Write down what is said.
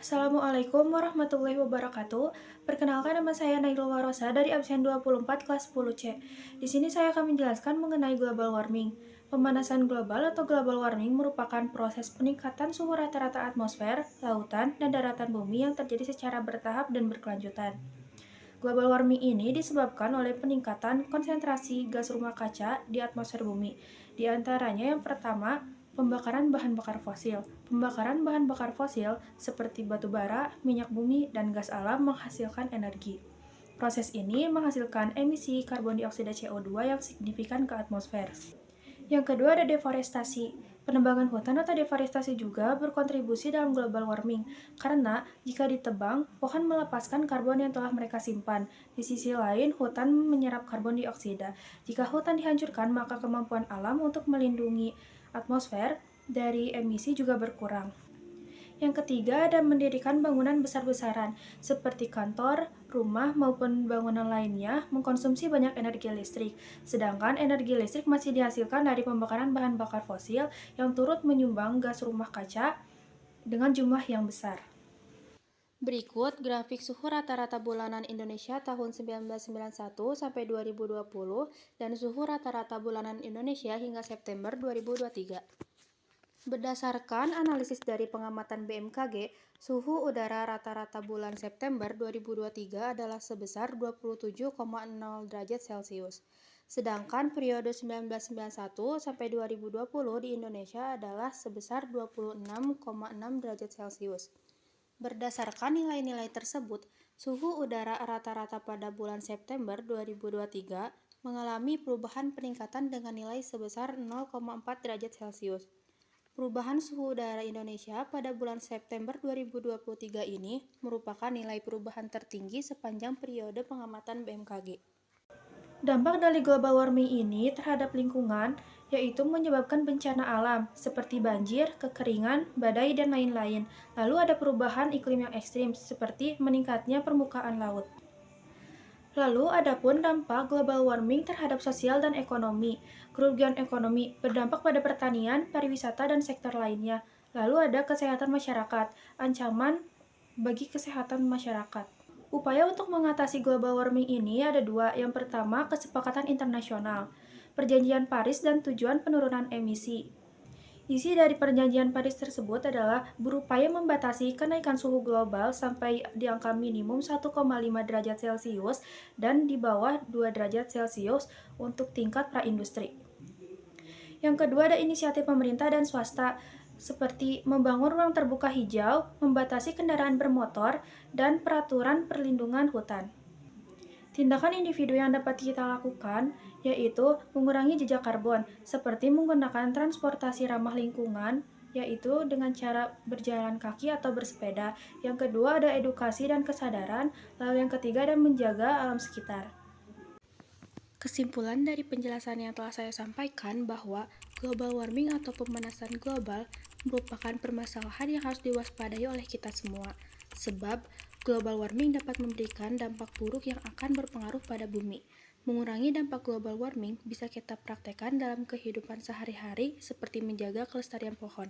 Assalamualaikum warahmatullahi wabarakatuh. Perkenalkan, nama saya Nailul Warosa dari absen 24 kelas 10C. Di sini saya akan menjelaskan mengenai global warming. Pemanasan global atau global warming merupakan proses peningkatan suhu rata-rata atmosfer, lautan, dan daratan bumi yang terjadi secara bertahap dan berkelanjutan. Global warming ini disebabkan oleh peningkatan konsentrasi gas rumah kaca di atmosfer bumi. Di antaranya yang pertama, pembakaran bahan bakar fosil. Pembakaran bahan bakar fosil seperti batu bara, minyak bumi, dan gas alam menghasilkan energi. Proses ini menghasilkan emisi karbon dioksida CO2 yang signifikan ke atmosfer. Yang kedua ada deforestasi. Penebangan hutan atau deforestasi juga berkontribusi dalam global warming, karena jika ditebang, pohon melepaskan karbon yang telah mereka simpan. Di sisi lain, hutan menyerap karbon dioksida. Jika hutan dihancurkan, maka kemampuan alam untuk melindungi atmosfer dari emisi juga berkurang. Yang ketiga ada mendirikan bangunan besar-besaran, seperti kantor, rumah, maupun bangunan lainnya mengkonsumsi banyak energi listrik, sedangkan energi listrik masih dihasilkan dari pembakaran bahan bakar fosil yang turut menyumbang gas rumah kaca dengan jumlah yang besar. Berikut grafik suhu rata-rata bulanan Indonesia tahun 1991 sampai 2020 dan suhu rata-rata bulanan Indonesia hingga September 2023. Berdasarkan analisis dari pengamatan BMKG, suhu udara rata-rata bulan September 2023 adalah sebesar 27,0 derajat Celcius. Sedangkan periode 1991 sampai 2020 di Indonesia adalah sebesar 26,6 derajat Celcius. Berdasarkan nilai-nilai tersebut, suhu udara rata-rata pada bulan September 2023 mengalami perubahan peningkatan dengan nilai sebesar 0,4 derajat Celcius. Perubahan suhu udara Indonesia pada bulan September 2023 ini merupakan nilai perubahan tertinggi sepanjang periode pengamatan BMKG. Dampak dari global warming ini terhadap lingkungan yaitu menyebabkan bencana alam seperti banjir, kekeringan, badai, dan lain-lain. Lalu ada perubahan iklim yang ekstrim seperti meningkatnya permukaan laut. Lalu, adapun dampak global warming terhadap sosial dan ekonomi. Kerugian ekonomi berdampak pada pertanian, pariwisata, dan sektor lainnya. Lalu ada kesehatan masyarakat, ancaman bagi kesehatan masyarakat. Upaya untuk mengatasi global warming ini ada dua. Yang pertama, kesepakatan internasional, Perjanjian Paris dan tujuan penurunan emisi. Isi dari perjanjian Paris tersebut adalah berupaya membatasi kenaikan suhu global sampai di angka minimum 1,5 derajat Celcius dan di bawah 2 derajat Celcius untuk tingkat praindustri. Yang kedua ada inisiatif pemerintah dan swasta, seperti membangun ruang terbuka hijau, membatasi kendaraan bermotor, dan peraturan perlindungan hutan. Tindakan individu yang dapat kita lakukan yaitu mengurangi jejak karbon, seperti menggunakan transportasi ramah lingkungan, yaitu dengan cara berjalan kaki atau bersepeda. Yang kedua ada edukasi dan kesadaran, lalu yang ketiga ada menjaga alam sekitar. Kesimpulan dari penjelasan yang telah saya sampaikan bahwa global warming atau pemanasan global merupakan permasalahan yang harus diwaspadai oleh kita semua, sebab global warming dapat memberikan dampak buruk yang akan berpengaruh pada bumi. Mengurangi dampak global warming bisa kita praktekkan dalam kehidupan sehari-hari seperti menjaga kelestarian pohon.